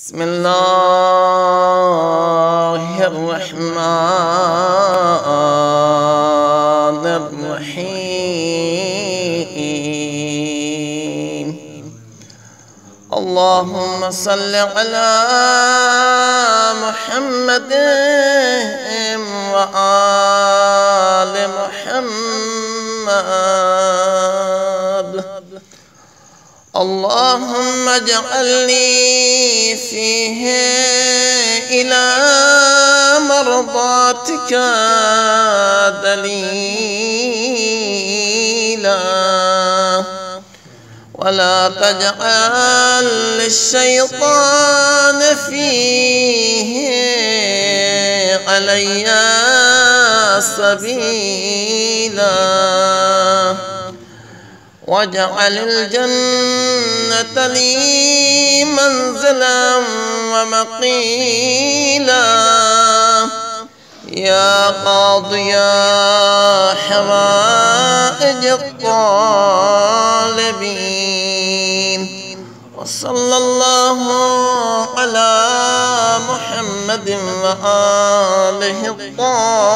بسم الله الرحمن الرحيم. اللهم صل على محمد وآل محمد. اللهم اجعلني فيه إلى مرضاتك دليلا، ولا تجعل للشيطان فيه علي سبيلا، واجعل الجنة لي منزلا ومقيلا، يا قاضي حوائج الطالبين. وصلى الله على محمد وآله الطاهرين.